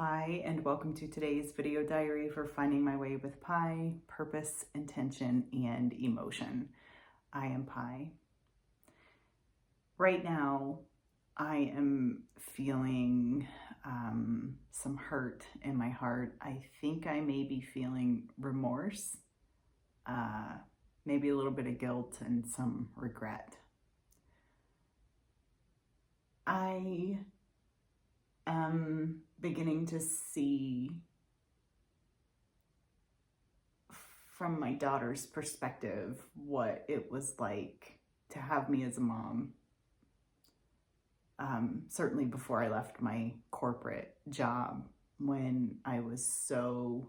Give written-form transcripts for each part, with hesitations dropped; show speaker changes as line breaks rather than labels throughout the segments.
Hi, and welcome to today's video diary for finding my way with Pi, purpose, intention, and emotion. I am Pi. Right now, I am feeling some hurt in my heart. I think I may be feeling remorse, maybe a little bit of guilt and some regret. I am beginning to see from my daughter's perspective what it was like to have me as a mom. Certainly before I left my corporate job, when I was so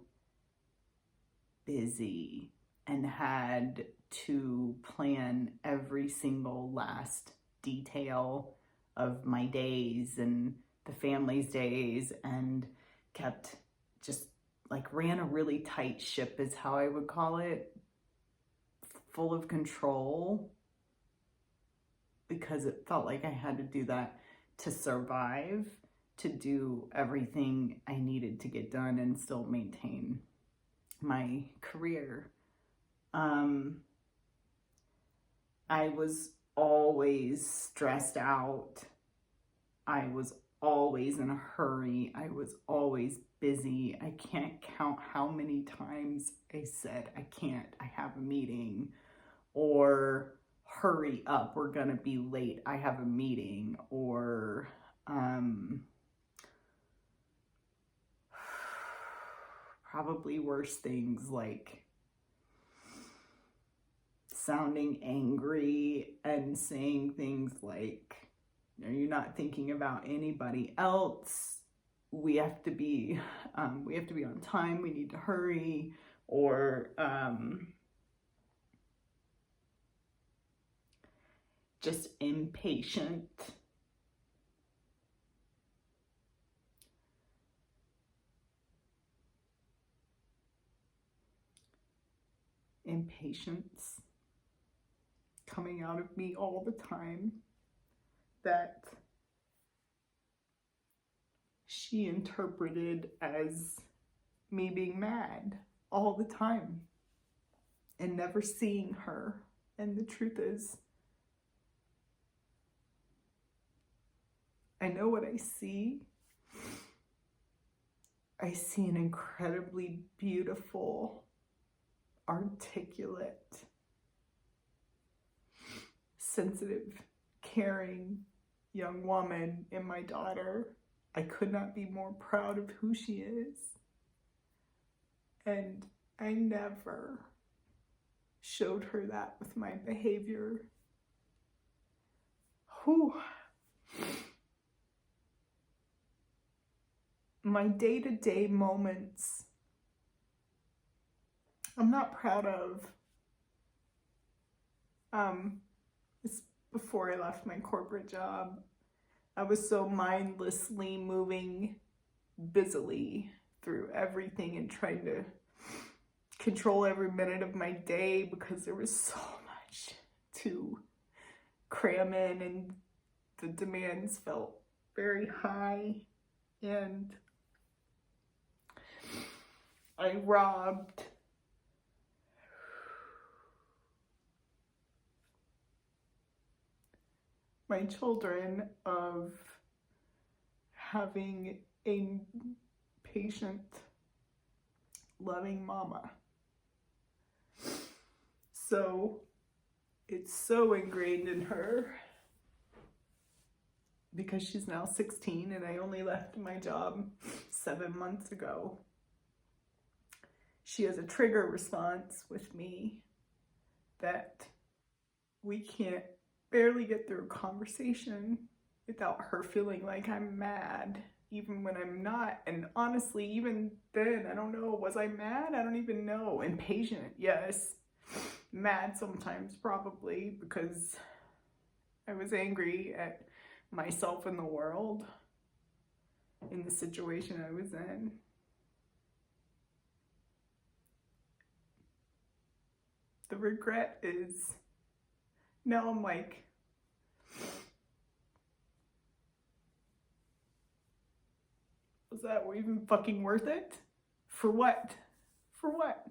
busy and had to plan every single last detail of my days and the family's days, and kept just ran a really tight ship is how I would call it, full of control, because it felt like I had to do that to survive, to do everything I needed to get done and still maintain my career. I was always stressed out. I was always in a hurry. I was always busy. I can't count how many times I said, I can't, I have a meeting, or hurry up, we're gonna be late, I have a meeting, or probably worse things like sounding angry and saying things like, are you not thinking about anybody else? We have to be on time, we need to hurry, or just impatient. Impatience coming out of me all the time that she interpreted as me being mad all the time and never seeing her. And the truth is, I know what I see. I see an incredibly beautiful, articulate, sensitive, caring young woman in my daughter. I could not be more proud of who she is. And I never showed her that with my behavior. Whew. My day-to-day moments, I'm not proud of. It's before I left my corporate job. I was so mindlessly moving busily through everything and trying to control every minute of my day because there was so much to cram in and the demands felt very high, and I robbed my children of having a patient, loving mama. So it's so ingrained in her because she's now 16 and I only left my job 7 months ago. She has a trigger response with me that we can't barely get through a conversation without her feeling like I'm mad, even when I'm not. And honestly, even then, I don't know, was I mad? I don't even know. Impatient, yes. Mad sometimes, probably, because I was angry at myself and the world in the situation I was in. The regret is, now I'm like, Was that even fucking worth it? For what? For what?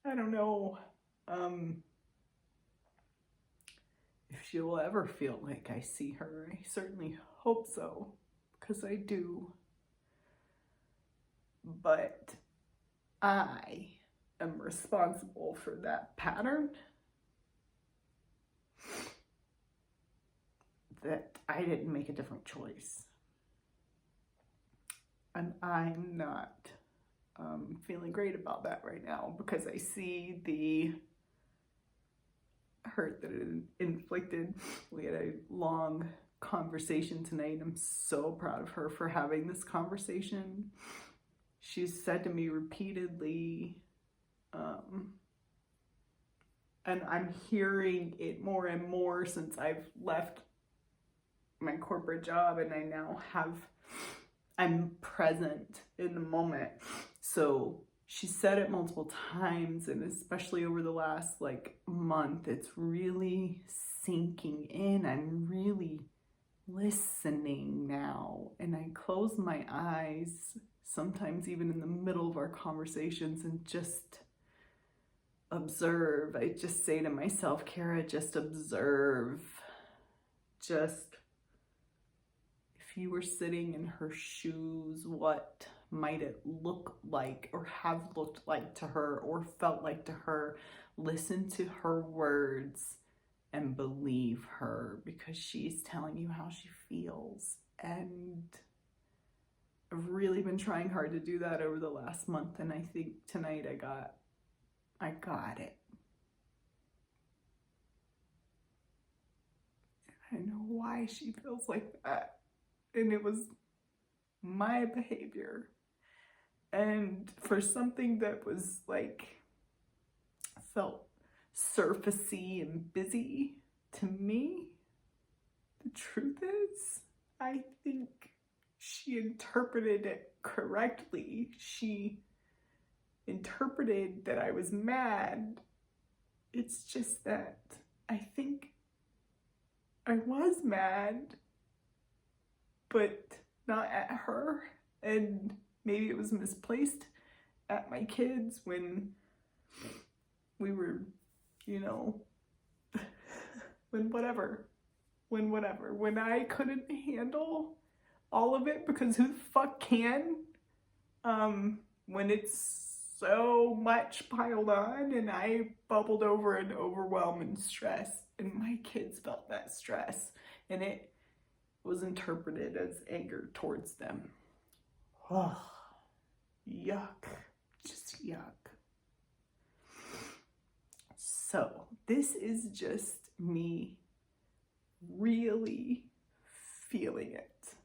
I don't know if she will ever feel like I see her. I certainly hope so, because I do. But I am responsible for that pattern that I didn't make a different choice. And I'm not feeling great about that right now, because I see the hurt that it inflicted. We had a long conversation tonight. I'm so proud of her for having this conversation. She's said to me repeatedly, and I'm hearing it more and more since I've left my corporate job, and I now I'm present in the moment. So she said it multiple times, and especially over the last month, it's really sinking in. I'm really listening now, and I close my eyes sometimes even in the middle of our conversations and just observe. I just say to myself, Kara, just observe. Just, if you were sitting in her shoes, what might it look like or have looked like to her or felt like to her? Listen to her words and believe her, because she's telling you how she feels. And I've really been trying hard to do that over the last month, and I think tonight I got it. I know why she feels like that, and it was my behavior. And for something that was felt surfacey and busy to me, the truth is, I think she interpreted it correctly. She interpreted that I was mad. It's just that I think I was mad, but not at her. And maybe it was misplaced at my kids when we were, when I couldn't handle all of it, because who the fuck can? When it's so much piled on, and I bubbled over in overwhelm and stress, and my kids felt that stress, and it was interpreted as anger towards them. Oh, yuck. Just yuck. So this is just me really feeling it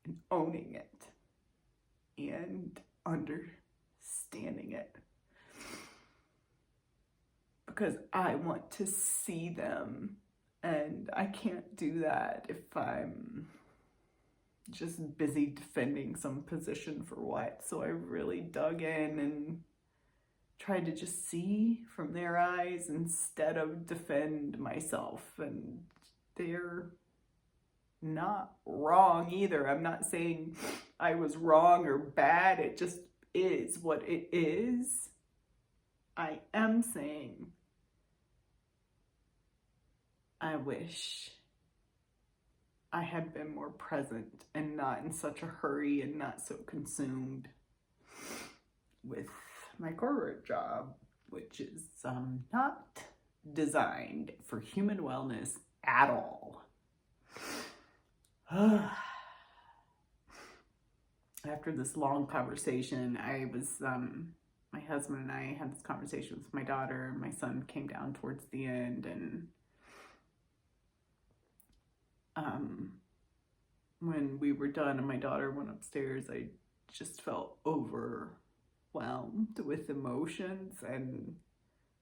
and owning it and understanding it, because I want to see them, and I can't do that if I'm just busy defending some position for what. So I really dug in and tried to just see from their eyes instead of defend myself. And they're not wrong either. I'm not saying I was wrong or bad. It just is what it is. I am saying I wish I had been more present and not in such a hurry and not so consumed with my corporate job, which is not designed for human wellness at all. After this long conversation, my husband and I had this conversation with my daughter, and my son came down towards the end, and when we were done and my daughter went upstairs, I just felt overwhelmed with emotions, and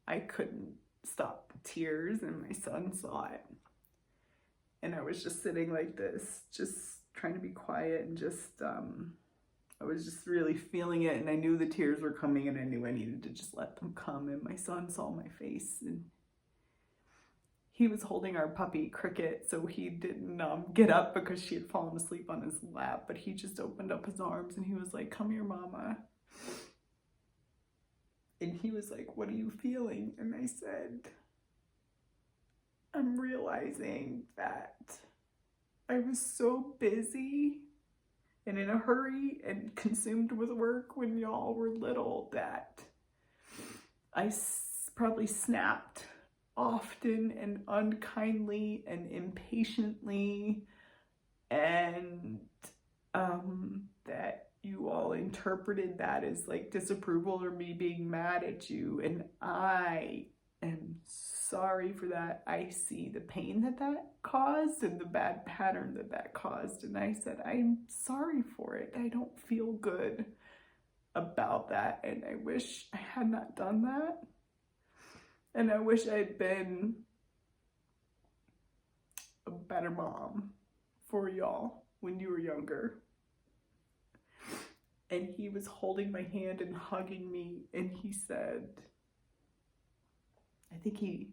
I couldn't stop the tears, and my son saw it. And I was just sitting like this, just trying to be quiet, and just, I was just really feeling it, and I knew the tears were coming, and I knew I needed to just let them come. And my son saw my face, and he was holding our puppy Cricket, so he didn't get up because she had fallen asleep on his lap, but he just opened up his arms and he was like, "Come here, mama." And he was like, "What are you feeling?" And I said, "I'm realizing that I was so busy and in a hurry and consumed with work when y'all were little that I probably snapped often and unkindly and impatiently, and that you all interpreted that as like disapproval or me being mad at you, and I am sorry for that. I see the pain that caused and the bad pattern that caused, and I said, I'm sorry for it. I don't feel good about that, and I wish I had not done that, and I wish I'd been a better mom for y'all when you were younger. And he was holding my hand and hugging me, and he said, I think he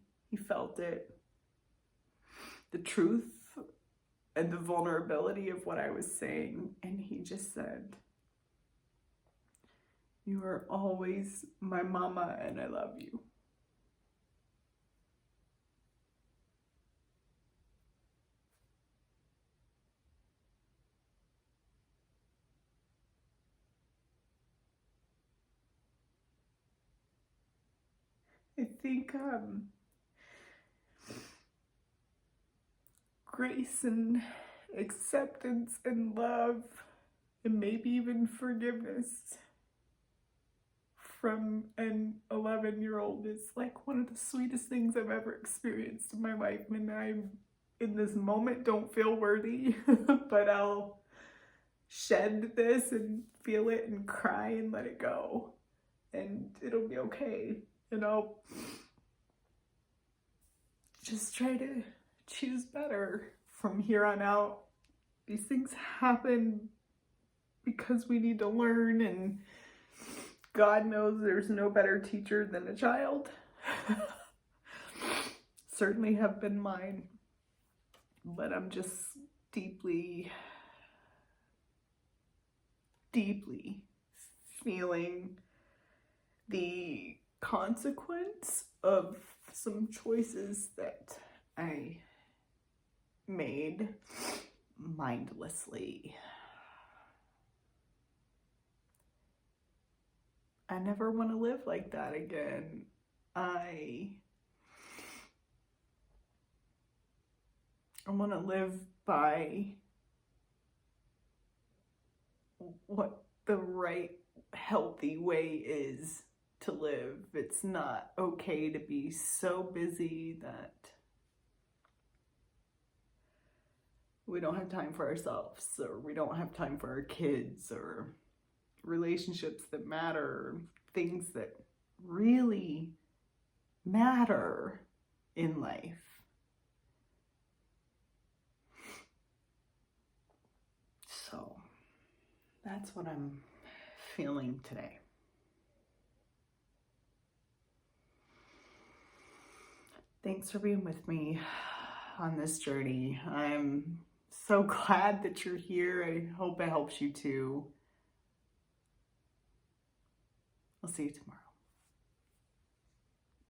felt it, the truth and the vulnerability of what I was saying, and he just said, "You are always my mama and I love you." I think grace and acceptance and love and maybe even forgiveness from an 11-year-old is like one of the sweetest things I've ever experienced in my life. And I, in this moment, don't feel worthy, but I'll shed this and feel it and cry and let it go, and it'll be okay. And I'll just try to choose better from here on out. These things happen because we need to learn, and God knows there's no better teacher than a child. Certainly have been mine, but I'm just deeply, deeply feeling the consequence of some choices that I made mindlessly. I never want to live like that again. I want to live by what the right, healthy way is to live. It's not okay to be so busy that we don't have time for ourselves, or we don't have time for our kids, or relationships that matter, things that really matter in life. So that's what I'm feeling today. Thanks for being with me on this journey. I'm so glad that you're here. I hope it helps you too. I'll see you tomorrow.